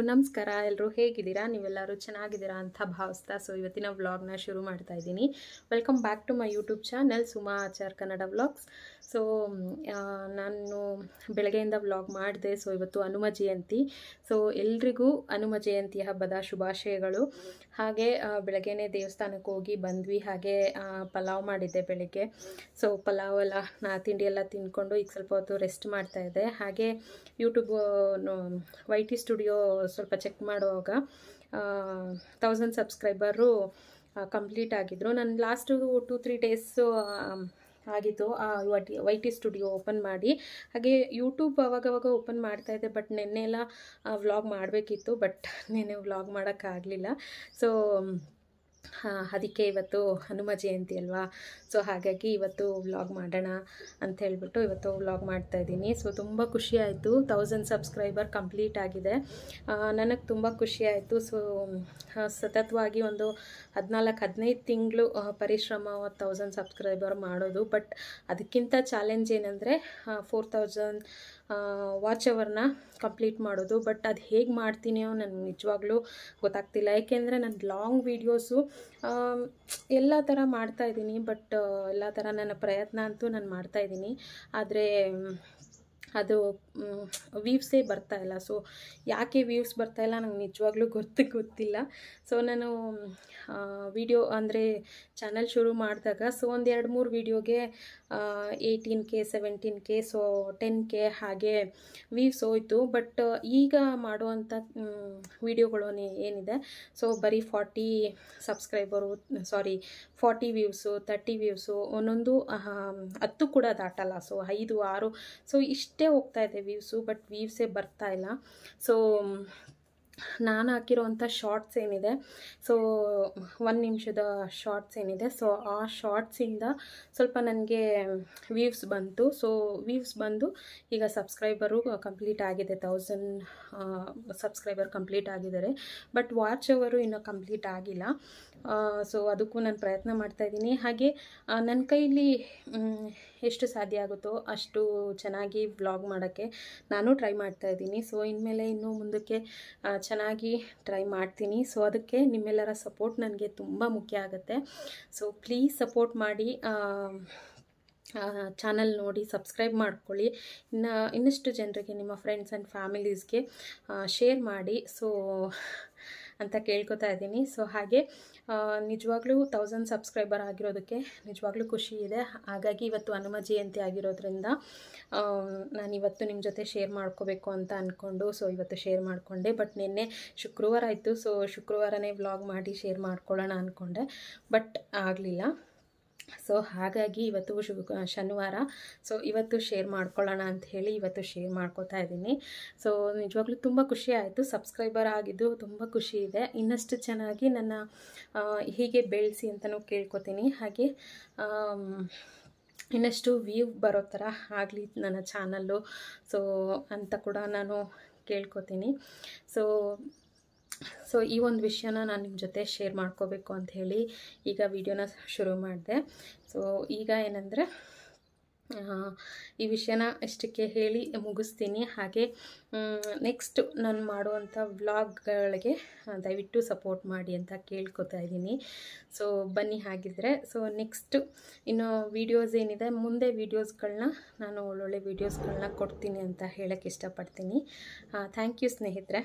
ನಮಸ್ಕಾರ ಎಲ್ಲರೂ ಹೇಗಿದ್ದೀರಾ ನೀವೆಲ್ಲರೂ ಚೆನ್ನಾಗಿದ್ದೀರಾ ಅಂತ ಭಾವಿಸ್ತಾ ಇವತ್ತಿನ ವ್ಲಾಗ್ನ ಶುರು ಮಾಡ್ತಾ ಇದ್ದೀನಿ. Welcome back to my YouTube channel Suma Achar Kannada vlogs. ನಾನು ಬೆಳಗ್ಗೆಯಿಂದ ವ್ಲಾಗ್ ಮಾಡಿದೆ. ಇವತ್ತು ಹನುಮ ಜಯಂತಿ. ಎಲ್ರಿಗೂ ಹನುಮ ಜಯಂತಿ ಹಬ್ಬದ ಶುಭಾಶಯಗಳು. ಹಾಗೆ ಬೆಳಗ್ಗೆನೇ ದೇವಸ್ಥಾನಕ್ಕೆ ಹೋಗಿ ಬಂದ್ವಿ. ಹಾಗೆ ಪಲಾವ್ ಮಾಡಿದ್ದೆ ಬೆಳಗ್ಗೆ. ಪಲಾವ್ ಎಲ್ಲ ತಿಂಡಿ ಎಲ್ಲ ತಿಂದ್ಕೊಂಡು ಈಗ ಸ್ವಲ್ಪ ಹೊತ್ತು ರೆಸ್ಟ್ ಮಾಡ್ತಾ ಇದ್ದೆ. ಹಾಗೆ ಯೂಟ್ಯೂಬ್ YT ಸ್ಟುಡಿಯೋ ಸ್ವಲ್ಪ ಚೆಕ್ ಮಾಡುವಾಗ 1000 ಸಬ್ಸ್ಕ್ರೈಬರು ಕಂಪ್ಲೀಟ್ ಆಗಿದ್ರು. ನಾನು ಲಾಸ್ಟ್ 2-3 ಡೇಸ್ ಆಗಿತ್ತು YT ಸ್ಟುಡಿಯೋ ಓಪನ್ ಮಾಡಿ. ಹಾಗೆ ಯೂಟ್ಯೂಬ್ ಅವಾಗವಾಗ ಓಪನ್ ಮಾಡ್ತಾಯಿದ್ದೆ, ಬಟ್ ನೆನ್ನೆ ಎಲ್ಲ ವ್ಲಾಗ್ ಮಾಡಬೇಕಿತ್ತು, ಬಟ್ ನೆನ್ನೆ ವ್ಲಾಗ್ ಮಾಡೋಕ್ಕಾಗಲಿಲ್ಲ. ಅದಕ್ಕೆ ಇವತ್ತು ಹನುಮ ಜಯಂತಿ ಅಲ್ವಾ, ಹಾಗಾಗಿ ಇವತ್ತು ವ್ಲಾಗ್ ಮಾಡೋಣ ಅಂತ ಹೇಳ್ಬಿಟ್ಟು ಇವತ್ತು ವ್ಲಾಗ್ ಮಾಡ್ತಾಯಿದ್ದೀನಿ. ತುಂಬ ಖುಷಿ ಆಯಿತು, 1000 ಸಬ್ಸ್ಕ್ರೈಬರ್ ಕಂಪ್ಲೀಟ್ ಆಗಿದೆ. ನನಗೆ ತುಂಬ ಖುಷಿ ಆಯಿತು. ಸತತವಾಗಿ ಒಂದು 14-15 ತಿಂಗಳು ಪರಿಶ್ರಮ 1000 ಸಬ್ಸ್ಕ್ರೈಬರ್ ಮಾಡೋದು. ಬಟ್ ಅದಕ್ಕಿಂತ ಚಾಲೆಂಜ್ ಏನಂದರೆ 4000 ವಾಚ್ ಅವರ್ನ ಕಂಪ್ಲೀಟ್ ಮಾಡೋದು. ಬಟ್ ಅದು ಹೇಗೆ ಮಾಡ್ತೀನಿಯೋ ನನಗೆ ನಿಜವಾಗ್ಲೂ ಗೊತ್ತಾಗ್ತಿಲ್ಲ. ಏಕೆಂದರೆ ನಾನು ಲಾಂಗ್ ವೀಡಿಯೋಸು ಎಲ್ಲ ಥರ ಮಾಡ್ತಾಯಿದ್ದೀನಿ, ಬಟ್ ಎಲ್ಲ ಥರ ನನ್ನ ಪ್ರಯತ್ನ ಅಂತೂ ನಾನು ಮಾಡ್ತಾಯಿದ್ದೀನಿ. ಆದರೆ ಅದು ವ್ಯೂವ್ಸೇ ಬರ್ತಾಯಿಲ್ಲ. ಯಾಕೆ ವ್ಯೂವ್ಸ್ ಬರ್ತಾಯಿಲ್ಲ ನಂಗೆ ನಿಜವಾಗ್ಲೂ ಗೊತ್ತಿಲ್ಲ. ನಾನು ವಿಡಿಯೋ ಅಂದರೆ ಚಾನಲ್ ಶುರು ಮಾಡಿದಾಗ ಒಂದು 2-3 ವೀಡಿಯೋಗೆ 18K 17K 10K ಹಾಗೆ ವ್ಯೂವ್ಸ್ ಹೋಯ್ತು. ಬಟ್ ಈಗ ಮಾಡುವಂಥ ವಿಡಿಯೋಗಳು ಏನಿದೆ ಬರೀ 40 ಸಬ್ಸ್ಕ್ರೈಬರು 40 ವ್ಯೂವ್ಸು 30 ವ್ಯೂವ್ಸು ಒಂದೊಂದು 10 ಕೂಡ ದಾಟಲ್ಲ. 5 6 ಇಷ್ಟೇ ಹೋಗ್ತಾ ಇದೆ ವ್ಯೂವ್ಸು, ಬಟ್ ವ್ಯೂವ್ಸೇ ಬರ್ತಾ ಇಲ್ಲ. ನಾನು ಹಾಕಿರೋವಂಥ ಶಾರ್ಟ್ಸ್ ಏನಿದೆ 1 ನಿಮಿಷದ ಶಾರ್ಟ್ಸ್ ಏನಿದೆ ಆ ಶಾರ್ಟ್ಸಿಂದ ಸ್ವಲ್ಪ ನನಗೆ ವ್ಯೂವ್ಸ್ ಬಂತು. ವ್ಯೂವ್ಸ್ ಬಂದು ಈಗ ಸಬ್ಸ್ಕ್ರೈಬರು ಕಂಪ್ಲೀಟ್ ಆಗಿದೆ, 1000 ಸಬ್ಸ್ಕ್ರೈಬರ್ ಕಂಪ್ಲೀಟ್ ಆಗಿದ್ದಾರೆ. ಬಟ್ ವಾಚ್ ಅವರು ಇನ್ನೂ ಕಂಪ್ಲೀಟ್ ಆಗಿಲ್ಲ. ಅದಕ್ಕೂ ನಾನು ಪ್ರಯತ್ನ ಮಾಡ್ತಾಯಿದ್ದೀನಿ. ಹಾಗೆ ನನ್ನ ಕೈಲಿ ಎಷ್ಟು ಸಾಧ್ಯ ಆಗುತ್ತೋ ಅಷ್ಟು ಚೆನ್ನಾಗಿ ವ್ಲಾಗ್ ಮಾಡೋಕ್ಕೆ ನಾನು ಟ್ರೈ ಮಾಡ್ತಾಯಿದ್ದೀನಿ. ಇನ್ಮೇಲೆ ಇನ್ನೂ ಮುಂದಕ್ಕೆ ಚೆನ್ನಾಗಿ ಟ್ರೈ ಮಾಡ್ತೀನಿ. ಅದಕ್ಕೆ ನಿಮ್ಮೆಲ್ಲರ ಸಪೋರ್ಟ್ ನನಗೆ ತುಂಬ ಮುಖ್ಯ ಆಗುತ್ತೆ. ಪ್ಲೀಸ್ ಸಪೋರ್ಟ್ ಮಾಡಿ, ಚಾನಲ್ ನೋಡಿ ಸಬ್ಸ್ಕ್ರೈಬ್ ಮಾಡ್ಕೊಳ್ಳಿ. ಇನ್ನಷ್ಟು ಜನರಿಗೆ ನಿಮ್ಮ ಫ್ರೆಂಡ್ಸ್ ಆ್ಯಂಡ್ ಫ್ಯಾಮಿಲೀಸ್ಗೆ ಶೇರ್ ಮಾಡಿ ಅಂತ ಕೇಳ್ಕೊತಾ ಇದ್ದೀನಿ. ಹಾಗೆ ನಿಜವಾಗ್ಲೂ 1000 ಸಬ್ಸ್ಕ್ರೈಬರ್ ಆಗಿರೋದಕ್ಕೆ ನಿಜವಾಗ್ಲೂ ಖುಷಿ ಇದೆ. ಹಾಗಾಗಿ ಇವತ್ತು ಹನುಮ ಜಯಂತಿ ಆಗಿರೋದ್ರಿಂದ ನಾನಿವತ್ತು ನಿಮ್ಮ ಜೊತೆ ಶೇರ್ ಮಾಡ್ಕೋಬೇಕು ಅಂತ ಅಂದ್ಕೊಂಡು ಇವತ್ತು ಶೇರ್ ಮಾಡಿಕೊಂಡೆ. ಬಟ್ ನಿನ್ನೆ ಶುಕ್ರವಾರ ಆಯಿತು, ಶುಕ್ರವಾರನೇ ವ್ಲಾಗ್ ಮಾಡಿ ಶೇರ್ ಮಾಡ್ಕೊಳ್ಳೋಣ ಅಂದ್ಕೊಂಡೆ, ಬಟ್ ಆಗಲಿಲ್ಲ. ಹಾಗಾಗಿ ಇವತ್ತು ಶನಿವಾರ ಇವತ್ತು ಶೇರ್ ಮಾಡ್ಕೊಳ್ಳೋಣ ಅಂತ ಹೇಳಿ ಇವತ್ತು ಶೇರ್ ಮಾಡ್ಕೋತಾ ಇದ್ದೀನಿ. ನಿಜವಾಗ್ಲೂ ತುಂಬ ಖುಷಿ ಆಯಿತು. ಸಬ್ಸ್ಕ್ರೈಬರ್ ಆಗಿದ್ದು ತುಂಬ ಖುಷಿ ಇದೆ. ಇನ್ನಷ್ಟು ಚೆನ್ನಾಗಿ ನನ್ನ ಹೀಗೆ ಬೆಳೆಸಿ ಅಂತಲೂ ಕೇಳ್ಕೊತೀನಿ. ಹಾಗೆ ಇನ್ನಷ್ಟು ವ್ಯೂ ಬರೋ ಥರ ಆಗಲಿ ನನ್ನ ಚಾನಲ್ಲು ಅಂತ ಕೂಡ ನಾನು ಕೇಳ್ಕೊತೀನಿ. ಈ ಒಂದು ವಿಷಯನ ನಾನು ನಿಮ್ಮ ಜೊತೆ ಶೇರ್ ಮಾಡ್ಕೋಬೇಕು ಅಂತ ಹೇಳಿ ಈಗ ವಿಡಿಯೋನ ಶುರು ಮಾಡಿದೆ. ಈಗ ಏನಂದರೆ ಈ ವಿಷಯನ ಇಷ್ಟಕ್ಕೆ ಹೇಳಿ ಮುಗಿಸ್ತೀನಿ. ಹಾಗೆ ನೆಕ್ಸ್ಟ್ ನಾನು ಮಾಡುವಂಥ ವ್ಲಾಗ್ಗಳಿಗೆ ದಯವಿಟ್ಟು ಸಪೋರ್ಟ್ ಮಾಡಿ ಅಂತ ಕೇಳ್ಕೊತಾ ಇದ್ದೀನಿ. ಬನ್ನಿ ಹಾಗಿದ್ರೆ ನೆಕ್ಸ್ಟ್ ಇನ್ನು ವೀಡಿಯೋಸ್ ಏನಿದೆ ಮುಂದೆ ವೀಡಿಯೋಸ್ಗಳನ್ನ ನಾನು ಒಳ್ಳೊಳ್ಳೆ ವೀಡಿಯೋಸ್ಗಳನ್ನ ಕೊಡ್ತೀನಿ ಅಂತ ಹೇಳೋಕ್ಕೆ ಇಷ್ಟಪಡ್ತೀನಿ. ಥ್ಯಾಂಕ್ ಯು ಸ್ನೇಹಿತರೆ.